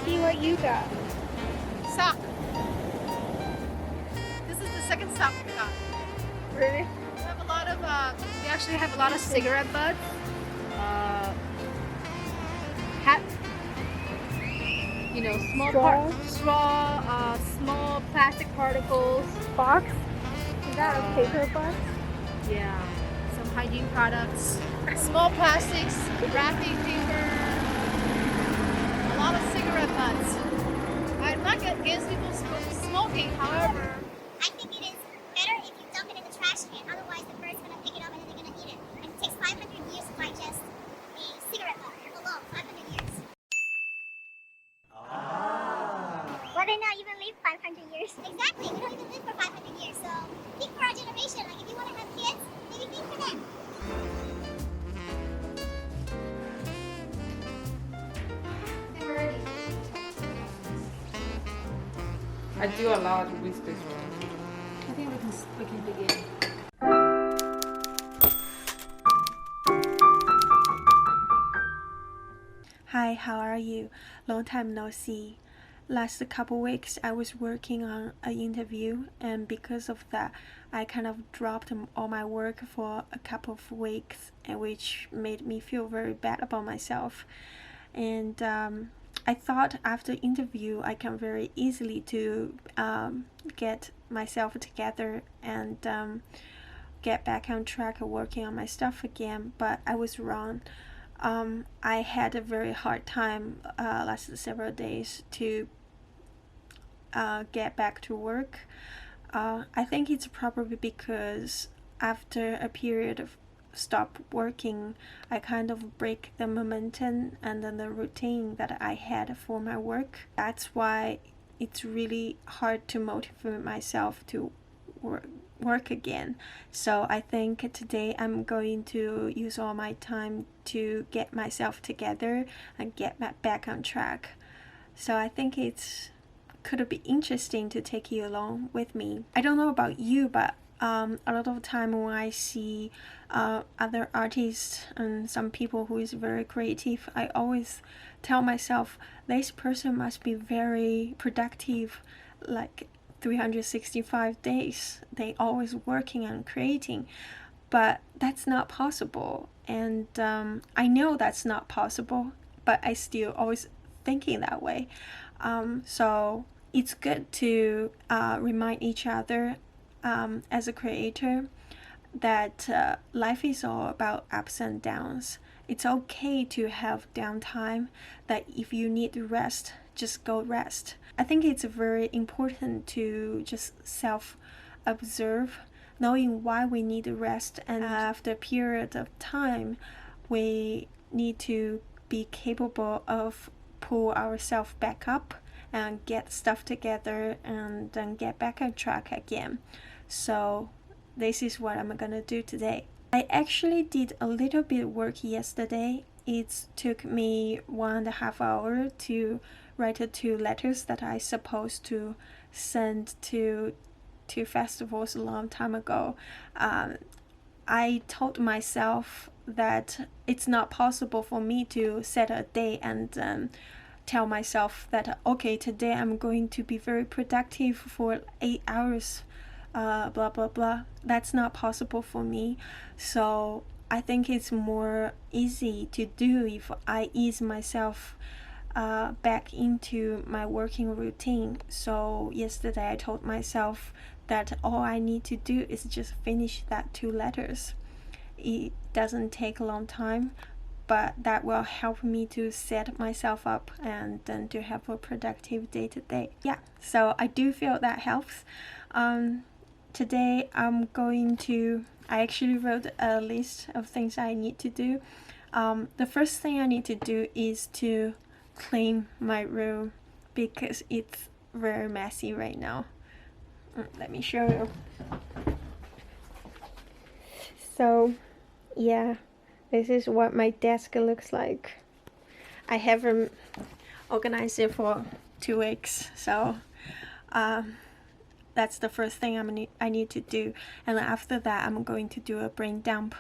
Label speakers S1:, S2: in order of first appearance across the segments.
S1: see what you got.
S2: Sock. This is the second sock we got.
S1: Really?
S2: We have a lot of, we actually have a lot of cigarette butts. Hat. You know, small plastic particles.
S1: Box? Is that a paper box?
S2: Yeah. Some hygiene products. Small plastics, wrapping paper. A lot of cigarette butts. I'm not against people smoking, however,
S3: I think it is better if you dump it in the trash can. Otherwise, the bird's gonna pick it up and then they're gonna eat it. And it takes 500 years to digest a cigarette butt alone. 500 years. Well, they not even live 500 years. Exactly. We don't even live for 500 years. So think for our generation. Like, if you want to have kids, maybe think for them.
S4: I do a lot with this one.
S2: I think we can begin.
S5: Hi, how are you? Long time no see. Last couple weeks I was working on an interview, and because of that I kind of dropped all my work for a couple of weeks, and which made me feel very bad about myself. And I thought after interview I can very easily to get myself together and get back on track of working on my stuff again, but I was wrong. I had a very hard time last several days to get back to work. I think it's probably because after a period of stop working, I kind of break the momentum and then the routine that I had for my work. That's why it's really hard to motivate myself to work again. So I think today I'm going to use all my time to get myself together and get back on track. So I think it's could be interesting to take you along with me. I don't know about you, but a lot of time when I see other artists and some people who is very creative, I always tell myself this person must be very productive, like 365 days. They always working and creating, but that's not possible. And I know that's not possible, but I still always thinking that way. So it's good to remind each other as a creator that life is all about ups and downs. It's okay to have downtime, that if you need to rest, just go rest. I think it's very important to just self-observe, knowing why we need to rest, and after a period of time, we need to be capable of pull ourselves back up and get stuff together and then get back on track again. So this is what I'm gonna do today. I actually did a little bit of work yesterday. It took me 1.5 hours to write 2 letters that I supposed to send to festivals a long time ago. I told myself that it's not possible for me to set a day and tell myself that okay, today I'm going to be very productive for 8 hours, blah blah blah. That's not possible for me. So I think it's more easy to do if I ease myself back into my working routine. So yesterday I told myself that all I need to do is just finish that 2 letters. It doesn't take a long time, but that will help me to set myself up and then to have a productive day to day. Yeah, so I do feel that helps. Today I actually wrote a list of things I need to do. The first thing I need to do is to clean my room because it's very messy right now. Let me show you. So yeah, this is what my desk looks like. I haven't organized it for 2 weeks, so that's the first thing I need to do. And after that I'm going to do a brain dump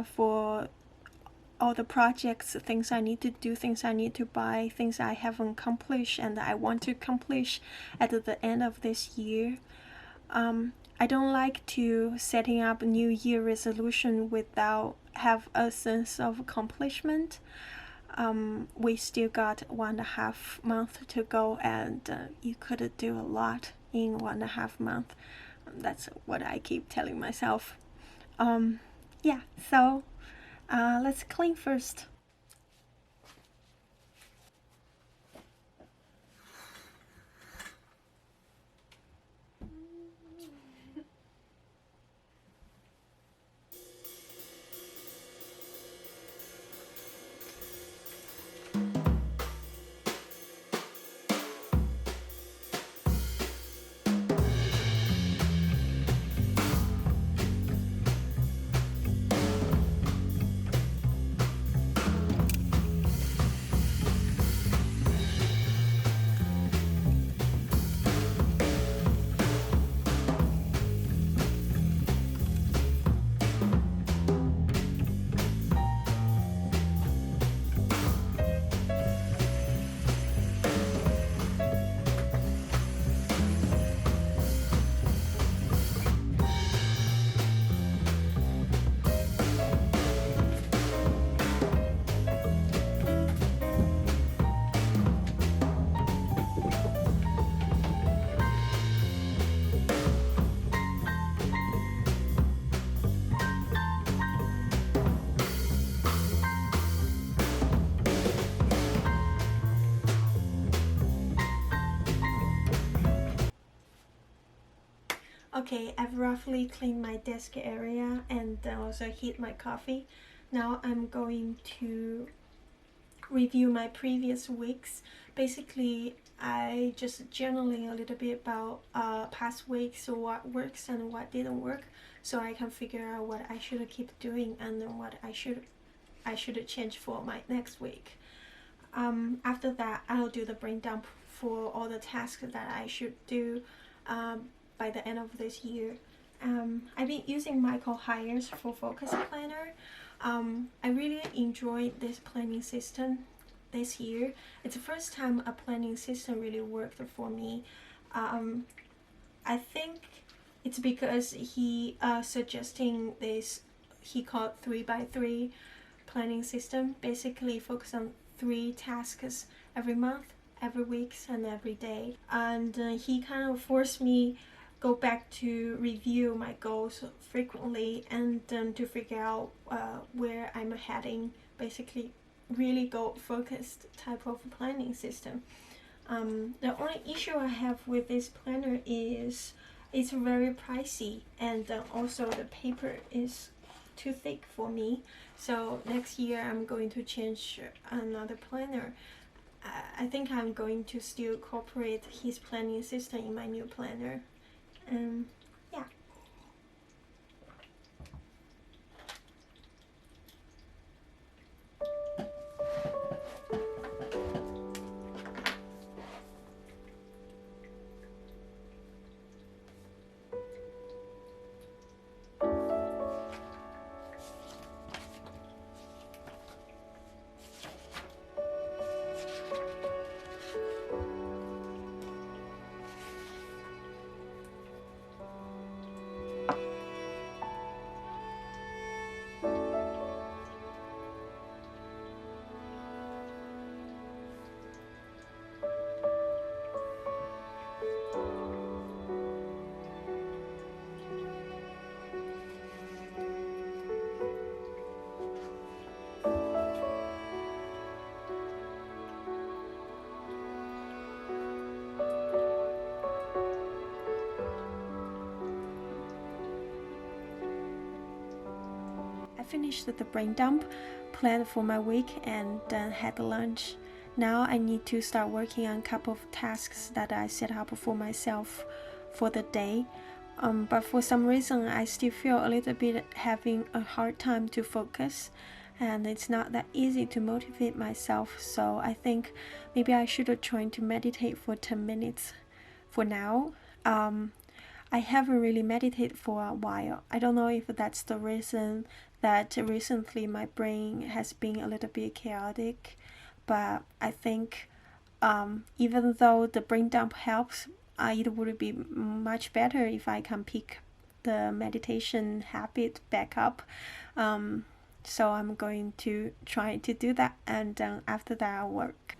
S5: for all the projects, things I need to do, things I need to buy, things I haven't accomplished and I want to accomplish at the end of this year. I don't like to setting up a New Year resolution without have a sense of accomplishment. We still got 1.5 months to go, and you could do a lot in 1.5 months. That's what I keep telling myself. Yeah, so let's clean first. Okay, I've roughly cleaned my desk area and also heat my coffee. Now I'm going to review my previous weeks. Basically, I just journaling a little bit about past weeks, so what works and what didn't work, so I can figure out what I should keep doing and then what I should change for my next week. After that, I'll do the brain dump for all the tasks that I should do by the end of this year. I've been using Michael Hires for Focus Planner. I really enjoyed this planning system this year. It's the first time a planning system really worked for me. I think it's because he suggesting this, he called 3x3 planning system, basically focus on 3 tasks every month, every week, and every day. And he kind of forced me go back to review my goals frequently and to figure out where I'm heading, basically really goal focused type of planning system. The only issue I have with this planner is it's very pricey, and also the paper is too thick for me. So next year I'm going to change another planner. I think I'm going to still incorporate his planning system in my new planner. Yeah. I finished the brain dump, planned for my week, and then had lunch. Now I need to start working on a couple of tasks that I set up for myself for the day. But for some reason I still feel a little bit having a hard time to focus, and it's not that easy to motivate myself. So I think maybe I should try to meditate for 10 minutes for now. I haven't really meditated for a while. I don't know if that's the reason that recently my brain has been a little bit chaotic, but I think even though the brain dump helps, it would be much better if I can pick the meditation habit back up. So I'm going to try to do that, and after that I'll work.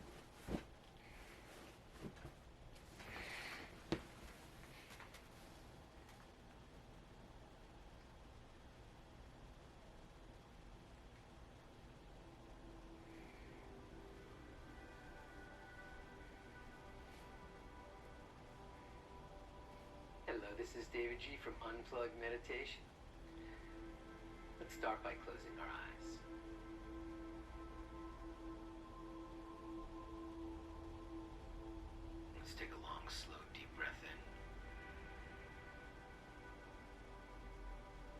S6: Hello, this is David G from Unplugged Meditation. Let's start by closing our eyes. Let's take a long, slow, deep breath in.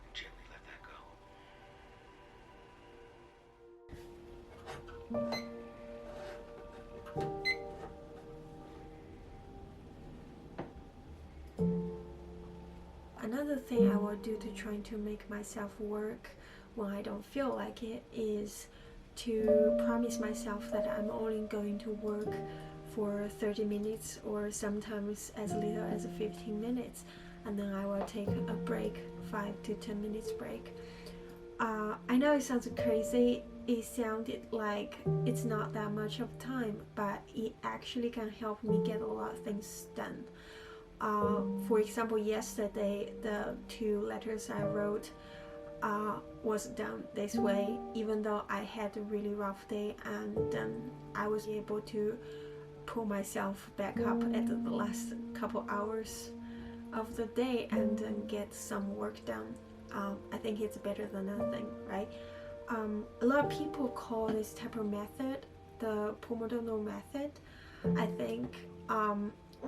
S6: And gently let that go.
S5: Another thing I will do to try to make myself work when I don't feel like it is to promise myself that I'm only going to work for 30 minutes or sometimes as little as 15 minutes, and then I will take a break, 5 to 10 minutes break. I know it sounds crazy. It sounded like it's not that much of time, but it actually can help me get a lot of things done. For example, yesterday the 2 letters I wrote was done this way, even though I had a really rough day, and I was able to pull myself back up at the last couple hours of the day and get some work done. I think it's better than nothing, right? A lot of people call this type of method the Pomodoro method. I think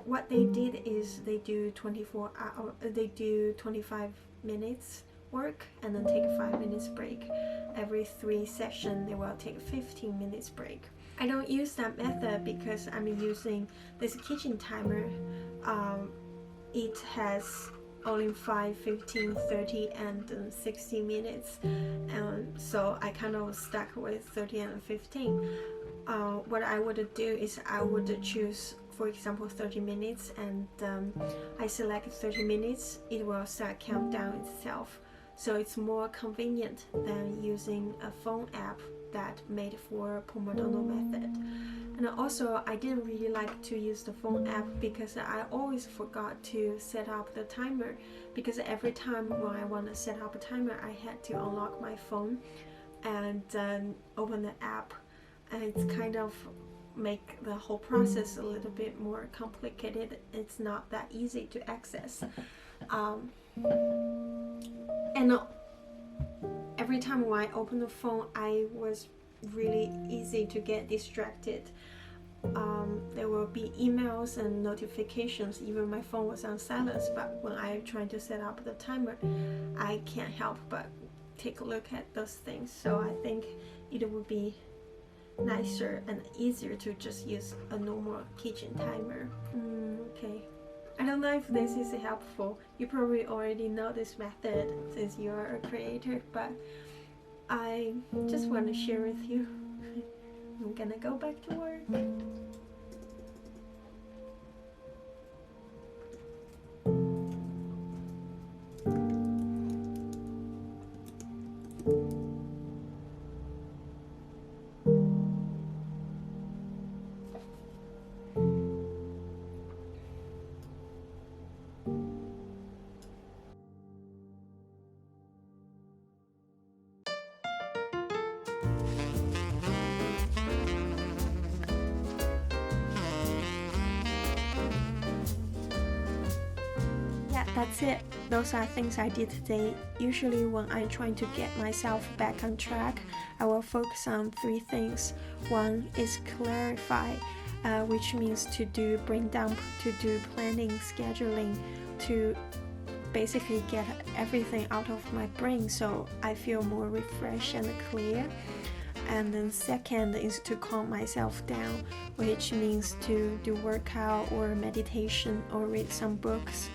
S5: what they did is they do 25 minutes work and then take a 5 minutes break. Every 3 sessions they will take 15 minutes break. I don't use that method because I'm using this kitchen timer. It has only 5, 15, 30 and 60 minutes, and so I kind of stuck with 30 and 15. What I would do is I would choose, for example, 30 minutes, and I select 30 minutes. It will start countdown itself, so it's more convenient than using a phone app that made for Pomodoro method. And also, I didn't really like to use the phone app because I always forgot to set up the timer, because every time when I want to set up a timer, I had to unlock my phone and open the app, and it's kind of make the whole process a little bit more complicated. It's not that easy to access. And every time when I open the phone, I was really easy to get distracted. There will be emails and notifications. Even my phone was on silence, but when I try to set up the timer, I can't help but take a look at those things. So I think it would be nicer and easier to just use a normal kitchen timer. Okay. I don't know if this is helpful. You probably already know this method since you are a creator, but I just want to share with you. I'm gonna go back to work. That's it. Those are things I did today. Usually when I'm trying to get myself back on track, I will focus on 3 things. One is clarify, which means to do brain dump, to do planning, scheduling, to basically get everything out of my brain so I feel more refreshed and clear. And then second is to calm myself down, which means to do workout or meditation or read some books.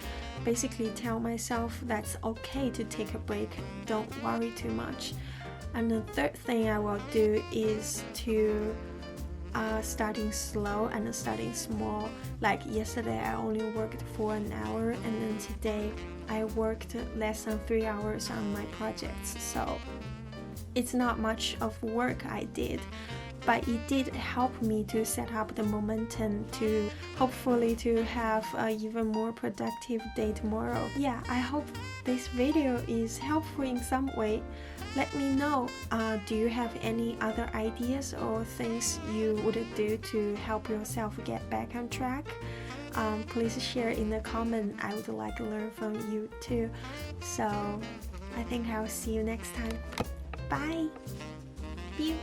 S5: basically tell myself that's okay to take a break, don't worry too much. And the third thing I will do is to starting slow and starting small. Like yesterday I only worked for an hour, and then today I worked less than 3 hours on my projects. So it's not much of work I did, but it did help me to set up the momentum to hopefully to have an even more productive day tomorrow. Yeah, I hope this video is helpful in some way. Let me know, do you have any other ideas or things you would do to help yourself get back on track? Please share in the comment. I would like to learn from you too. So I think I'll see you next time. Bye. Pew.